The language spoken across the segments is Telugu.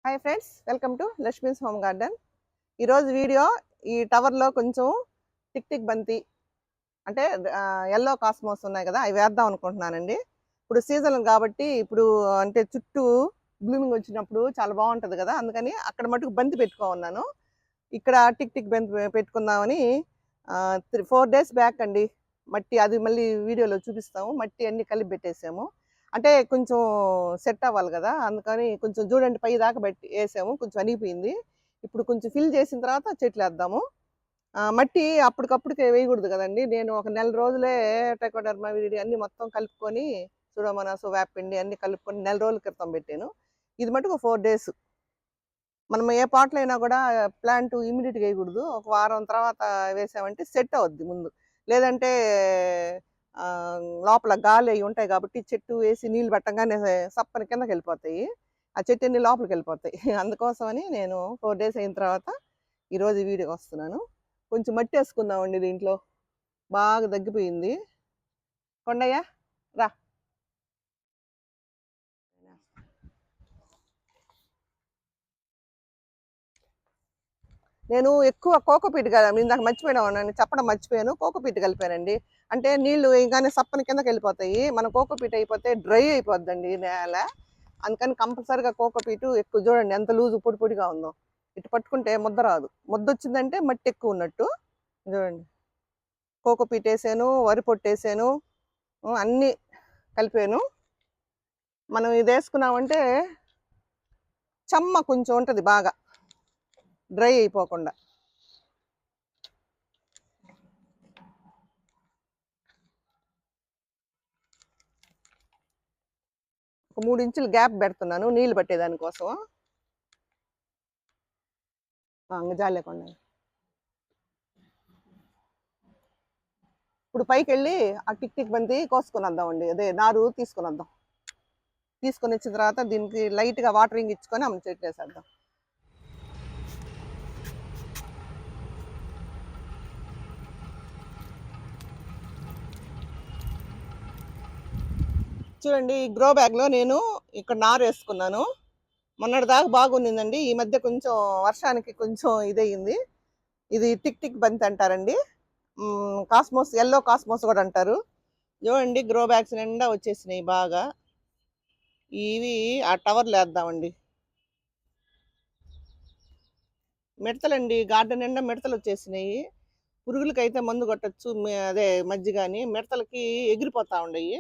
Hi friends, welcome to Lakshmi's home garden. ఈరోజు వీడియో ఈ టవర్లో కొంచెం టిక్ టిక్ బంతి అంటే ఎల్లో కాస్మోస్ ఉన్నాయి కదా, అవి వేద్దాం అనుకుంటున్నానండి. ఇప్పుడు సీజన్ కాబట్టి ఇప్పుడు అంటే చుట్టూ బ్లూమింగ్ వచ్చినప్పుడు చాలా బాగుంటుంది కదా, అందుకని అక్కడ మటుకు బంతి పెట్టుకోన్నాను. ఇక్కడ టిక్ టిక్ బంతి పెట్టుకుందామని 4 days బ్యాక్ అండి. మట్టి అది మళ్ళీ వీడియోలో చూపిస్తాము. మట్టి అన్ని కలిపి పెట్టేసాము. అంటే కొంచెం సెట్ అవ్వాలి కదా, అందుకని కొంచెం చూడండి పై దాకా పెట్టి వేసాము. కొంచెం అనిగిపోయింది. ఇప్పుడు కొంచెం ఫిల్ చేసిన తర్వాత చెట్లు వేద్దాము. మట్టి అప్పటికప్పుడుకే వేయకూడదు కదండి. నేను ఒక నెల రోజులే ట్రైకోడర్మా విరిడి అన్ని మొత్తం కలుపుకొని సూడోమోనాస్ వేపపిండి అన్ని కలుపుకొని నెల రోజుల క్రితం పెట్టాను. ఇది మటుకు 4 days. మనం ఏ పాటలో అయినా కూడా ప్లాంట్ ఇమీడియట్గా వేయకూడదు. ఒక వారం తర్వాత వేసామంటే సెట్ అవుద్ది ముందు. లేదంటే లోపల గాలి అవి ఉంటాయి కాబట్టి చెట్టు వేసి నీళ్ళు పెట్టగానే సప్పని కిందకి వెళ్ళిపోతాయి. ఆ చెట్టు అన్ని లోపలికి వెళ్ళిపోతాయి. అందుకోసమని నేను 4 days అయిన తర్వాత ఈరోజు వీడియోకి వస్తున్నాను. కొంచెం మట్టి వేసుకుందామండి దీంట్లో. బాగా తగ్గిపోయింది. కొండయ్య రా. నేను ఎక్కువ కోకోపీట్ ఇందాక మర్చిపోయాను, చెప్పడం మర్చిపోయాను. కోకోపీట్ కలిపానండి. అంటే నీళ్లు వేయగానే సప్పని కిందకి వెళ్ళిపోతాయి. మన కోకోపీట్ అయిపోతే డ్రై అయిపోద్దండి నేల. అందుకని కంపల్సరిగా కోకోపీటు ఎక్కువ. చూడండి ఎంత లూజు పొడి పొడిగా ఉందో. ఇటు పట్టుకుంటే ముద్ద రాదు. ముద్ద వచ్చిందంటే మట్టి ఎక్కువ ఉన్నట్టు. చూడండి, కోకోపీట్ వేసాను, వరి పొట్టు వేసాను, అన్నీ కలిపాను. మనం ఇది వేసుకున్నామంటే చెమ్మ కొంచెం ఉంటుంది, బాగా డ్రై అయిపోకుండా. ఒక 3 ఇంచులు గ్యాప్ పెడుతున్నాను నీళ్ళు పట్టేదానికోసం. జాలేకుండా ఇప్పుడు పైకి వెళ్ళి ఆ టిక్ టిక్ బంతి కోసుకొని వద్దామండి. అదే నారు తీసుకొని వద్దాం. తీసుకొని వచ్చిన తర్వాత దీనికి లైట్గా వాటరింగ్ ఇచ్చుకొని అమ్మ చెట్టు వేసేద్దాం. చూడండి, ఈ గ్రో బ్యాగ్లో నేను ఇక్కడ నారు వేసుకున్నాను. మొన్నటి దాకా బాగుండిందండి. ఈ మధ్య కొంచెం వర్షానికి కొంచెం ఇదయ్యింది. ఇది టిక్ టిక్ బంతి అంటారండి. కాస్మోస్, ఎల్లో కాస్మోస్ కూడా అంటారు. చూడండి, గ్రో బ్యాగ్స్ నిండా వచ్చేసినాయి బాగా. ఇవి ఆ టవర్లు వేద్దామండి. మిడతలండి, గార్డెన్ నిండా మిడతలు వచ్చేసినాయి. పురుగులకైతే మందు కొట్టచ్చు, అదే మజ్జిగని. మిడతలకి ఎగిరిపోతా ఉండయి.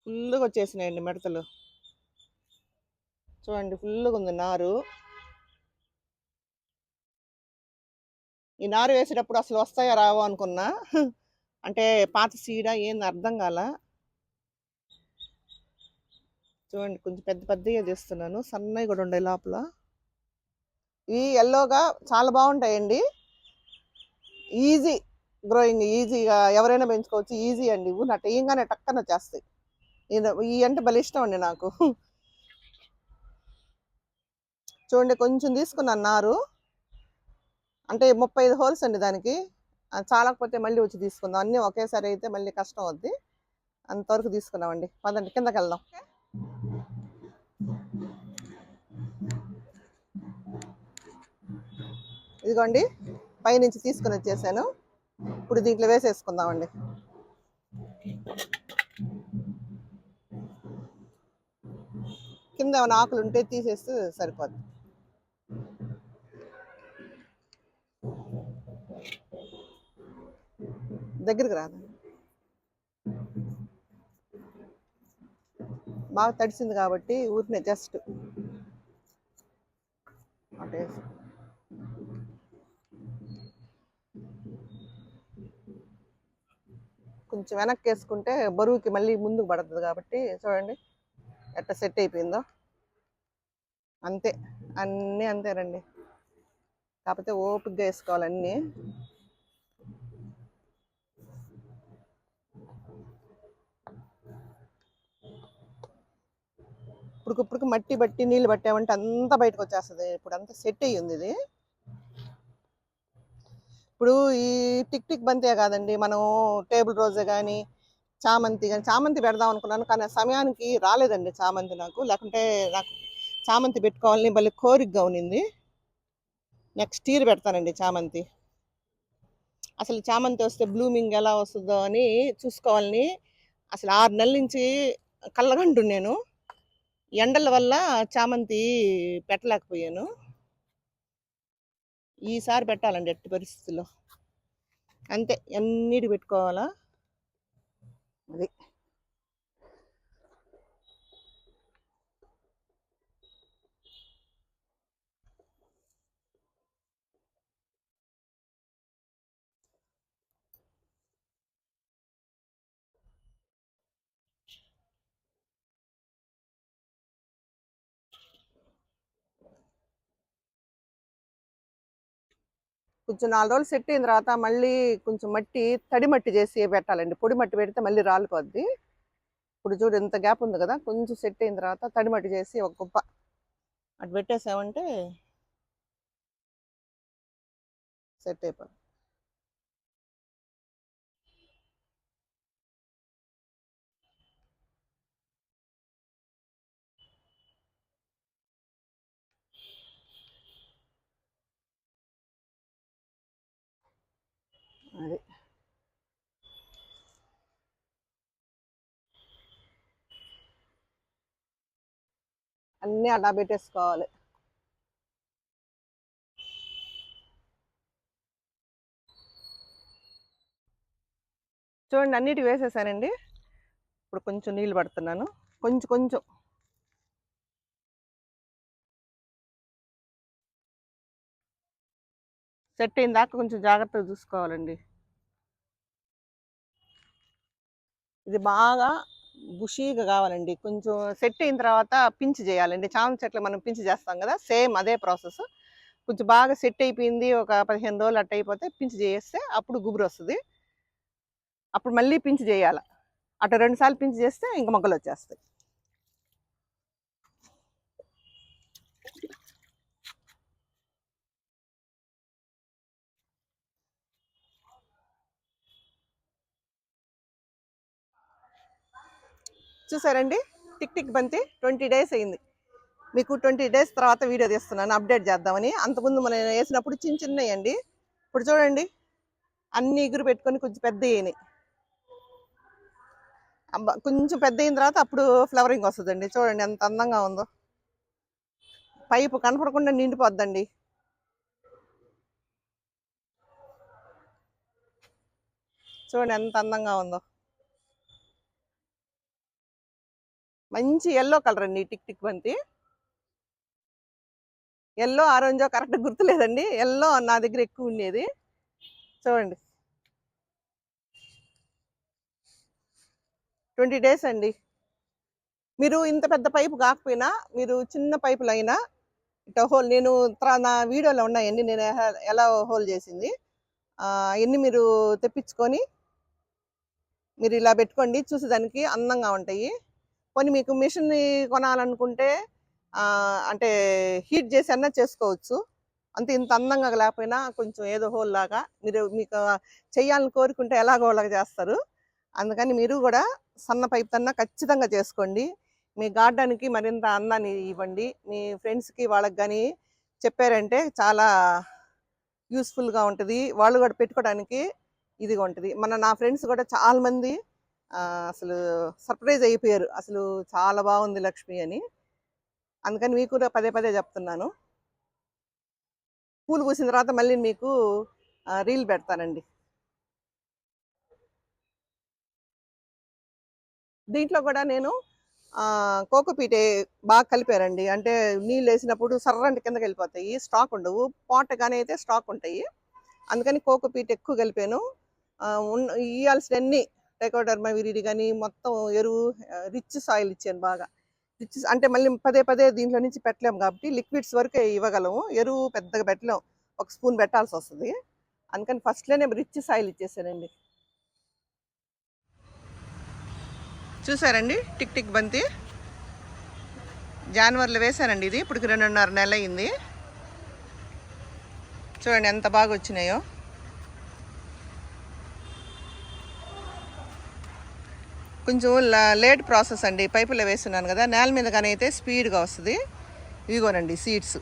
ఫుల్గా వచ్చేసినాయండి మిడతలు. చూడండి, ఫుల్గా ఉంది నారు. ఈ నారు వేసేటప్పుడు అసలు వస్తాయో రావో అనుకున్నా. అంటే పాత సీడ ఏంది అర్థం కాల. చూడండి, కొంచెం పెద్ద పెద్దగా తీస్తున్నాను. సన్నవి కూడా ఉండే లోపల. ఇవి ఎల్లోగా చాలా బాగుంటాయండి. ఈజీ గ్రోయింగ్, ఈజీగా ఎవరైనా పెంచుకోవచ్చు. ఈజీ అండి. ఇవి నట్ట ఏంగానే టక్కన వచ్చేస్తాయి. ఈ అంటే భలే ఇష్టం అండి నాకు. చూడండి, కొంచెం తీసుకున్నాను నారు. అంటే 35 హోల్స్ అండి దానికి. చాలకపోతే మళ్ళీ వచ్చి తీసుకుందాం. అన్నీ ఒకేసారి అయితే మళ్ళీ కష్టం అవుద్ది. అంతవరకు తీసుకున్నామండి. పదండి కిందకి వెళ్దాం. ఇదిగోండి, పైనుంచి తీసుకుని వచ్చేసాను. ఇప్పుడు దీంట్లో వేసేసుకుందామండి. కింద ఏమైనా ఆకులు ఉంటే తీసేస్తే సరిపోద్ది. దగ్గరికి రాదు, బాగా తడిసింది కాబట్టి ఊరినే జస్ట్ అంటే కొంచెం వెనక్కి వేసుకుంటే బరువుకి మళ్ళీ ముందుకు పడుతుంది కాబట్టి. చూడండి ఎట్లా సెట్ అయిపోయిందో. అంతే, అన్నీ అంతేనండి. కాకపోతే ఓపికగా వేసుకోవాలి అన్నీ. ఇప్పుడు మట్టి బట్టి నీళ్ళు పట్టామంటే అంతా బయటకు వచ్చేస్తుంది. ఇప్పుడు అంతా సెట్ అయ్యి ఉంది ఇది. ఇప్పుడు ఈ టిక్ టిక్ బంతే కాదండి, మనం టేబుల్ రోజే కానీ చామంతి కానీ చామంతి పెడదాం అనుకున్నాను, కానీ ఆ సమయానికి రాలేదండి చామంతి నాకు. లేకుంటే నాకు చామంతి పెట్టుకోవాలని భలే కోరికగా ఉన్నింది. నెక్స్ట్ ఇయర్ పెడతానండి చామంతి. అసలు చామంతి వస్తే బ్లూమింగ్ ఎలా వస్తుందో అని చూసుకోవాలని అసలు 6 నెలల నుంచి కళ్ళగంటున్నాను నేను. ఎండల వల్ల చామంతి పెట్టలేకపోయాను. ఈసారి పెట్టాలండి ఎట్టి పరిస్థితుల్లో. అంతే, అన్నిటి పెట్టుకోవాలా. అది కొంచెం 4 రోజులు సెట్ అయిన తర్వాత మళ్ళీ కొంచెం మట్టి, తడి మట్టి చేసి పెట్టాలండి. పొడి మట్టి పెడితే మళ్ళీ రాలిపోద్ది. ఇప్పుడు చూడు ఎంత గ్యాప్ ఉంది కదా, కొంచెం సెట్ అయిన తర్వాత తడి మట్టి చేసి ఒక కుప్ప అటు పెట్టేసామంటే సెట్ అయిపోతుంది. అది అన్నీ అలా పెట్టేసుకోవాలి. చూడండి అన్నిటి వేసేసానండి. ఇప్పుడు కొంచెం నీళ్ళు పడుతున్నాను, కొంచెం కొంచెం. సెట్ అయిన దాకా కొంచెం జాగ్రత్తగా చూసుకోవాలండి. ఇది బాగా బుషీగా కావాలండి. కొంచెం సెట్ అయిన తర్వాత పించి చేయాలండి. చామంతి చెట్లు మనం పించి చేస్తాం కదా, సేమ్ అదే ప్రాసెస్. కొంచెం బాగా సెట్ అయిపోయింది, ఒక 15 రోజులు అట్ట అయిపోతే పించి చేస్తే అప్పుడు గుబురు వస్తుంది. అప్పుడు మళ్ళీ పించి చేయాలి. అటు 2 సార్లు పించి చేస్తే ఇంక మొగ్గలు వచ్చేస్తాయి. చూసారండి, టిక్ టిక్ బంతి 20 డేస్ అయింది. మీకు 20 డేస్ తర్వాత వీడియో తీస్తున్నాను, అప్డేట్ చేద్దామని. అంతకుముందు మనం వేసినప్పుడు చిన్న చిన్నవి అండి. ఇప్పుడు చూడండి అన్ని ఎగురు పెట్టుకొని కొంచెం పెద్ద అయినాయి. కొంచెం పెద్ద అయిన తర్వాత అప్పుడు ఫ్లవరింగ్ వస్తుందండి. చూడండి ఎంత అందంగా ఉందో. పైపు కనపడకుండా నిండిపోద్దండి. చూడండి ఎంత అందంగా ఉందో. మంచి ఎల్లో కలర్ అండి టిక్ టిక్ బంతి. ఎల్లో ఆరెంజో కరెక్ట్ గుర్తులేదండి, ఎల్లో నా దగ్గర ఎక్కువ ఉండేది. చూడండి 20 డేస్ అండి. మీరు ఇంత పెద్ద పైపు కాకపోయినా మీరు చిన్న పైపులు అయినా ఇట్లా హోల్, నేను నా వీడియోలో ఉన్నాయండి నేను ఎలా హోల్ చేసింది. అవన్నీ మీరు తెప్పించుకొని మీరు ఇలా పెట్టుకోండి, చూసేదానికి అందంగా ఉంటాయి. కొన్ని మీకు మిషన్ కొనాలనుకుంటే అంటే హీట్ చేసి అన్నా చేసుకోవచ్చు. అంతే, ఇంత అందంగా లేకపోయినా కొంచెం ఏదో హోల్ లాగా మీరు మీకు చెయ్యాలని కోరుకుంటే ఎలాగో అలాగ చేస్తారు. అందుకని మీరు కూడా సన్న పైప్ అన్నా ఖచ్చితంగా చేసుకోండి. మీ గార్డెన్కి మరింత అందాన్ని ఇవ్వండి. మీ ఫ్రెండ్స్కి వాళ్ళకి కానీ చెప్పారంటే చాలా యూస్ఫుల్గా ఉంటుంది. వాళ్ళు కూడా పెట్టుకోవడానికి ఇదిగా ఉంటుంది. నా ఫ్రెండ్స్ కూడా చాలా మంది అసలు సర్ప్రైజ్ అయిపోయారు, అసలు చాలా బాగుంది లక్ష్మి అని. అందుకని మీకు కూడా పదే పదే చెప్తున్నాను. పూలు పూసిన తర్వాత మళ్ళీ మీకు రీల్ పెడతానండి. దీంట్లో కూడా నేను కోకోపీటే బాగా కలిపారండి. అంటే నీళ్ళు వేసినప్పుడు సర్రంటి కిందకి వెళ్ళిపోతాయి, స్టాక్ ఉండవు. పాట్ కానీ అయితే స్టాక్ ఉంటాయి. అందుకని కోకోపీట్ ఎక్కువ కలిపాను. ఇవ్వాల్సినన్ని టైకోడర్మా విరిడి కానీ మొత్తం ఎరువు, రిచ్ సాయిల్ ఇచ్చాను బాగా. రిచ్ అంటే మళ్ళీ పదే పదే దీంట్లో నుంచి పెట్టలేము కాబట్టి లిక్విడ్స్ వరకే ఇవ్వగలము, ఎరువు పెద్దగా పెట్టలేము, 1 స్పూన్ పెట్టాల్సి వస్తుంది. అందుకని ఫస్ట్లోనే రిచ్ సాయిల్ ఇచ్చేసానండి. చూసారండి టిక్ టిక్ బంతి జనవరిలో వేసానండి. ఇది ఇప్పుడు 2.5 నెల అయింది. చూడండి ఎంత బాగా వచ్చినాయో. కొంచెం లేట్ ప్రాసెస్ అండి. పైపులో వేస్తున్నాను కదా, నేల మీద కానీ అయితే స్పీడ్గా వస్తుంది. ఇదిగోనండి సీడ్స్.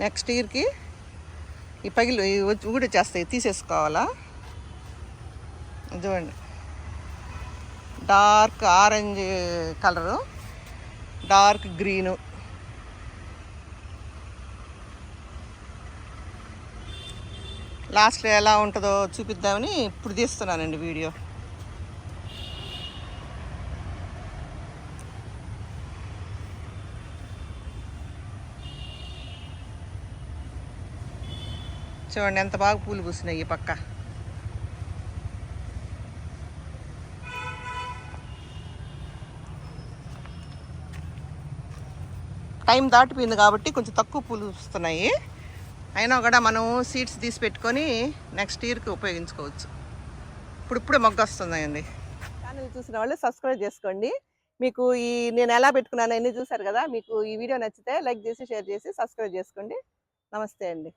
నెక్స్ట్ ఇయర్కి ఈ పగిలి ఊడి చేస్తాయి, తీసేసుకోవాలా. చూడండి, dark orange colour, dark green. లాస్ట్లో ఎలా ఉంటుందో చూపిద్దామని ఇప్పుడు తీస్తున్నానండి వీడియో. చూడండి ఎంత బాగా పూలు పూసినాయి ఈ పక్క. టైం దాటిపోయింది కాబట్టి కొంచెం తక్కువ పూలు పూస్తున్నాయి. అయినా కూడా మనం సీడ్స్ తీసి పెట్టుకొని నెక్స్ట్ ఇయర్కి ఉపయోగించుకోవచ్చు. ఇప్పుడే మొగ్గ వస్తుందండి. ఛానల్ చూసిన వాళ్ళు సబ్స్క్రైబ్ చేసుకోండి. మీకు ఈ నేను ఎలా పెట్టుకున్నాను అన్నీ చూసారు కదా. మీకు ఈ వీడియో నచ్చితే లైక్ చేసి, షేర్ చేసి, సబ్స్క్రైబ్ చేసుకోండి. నమస్తే అండి.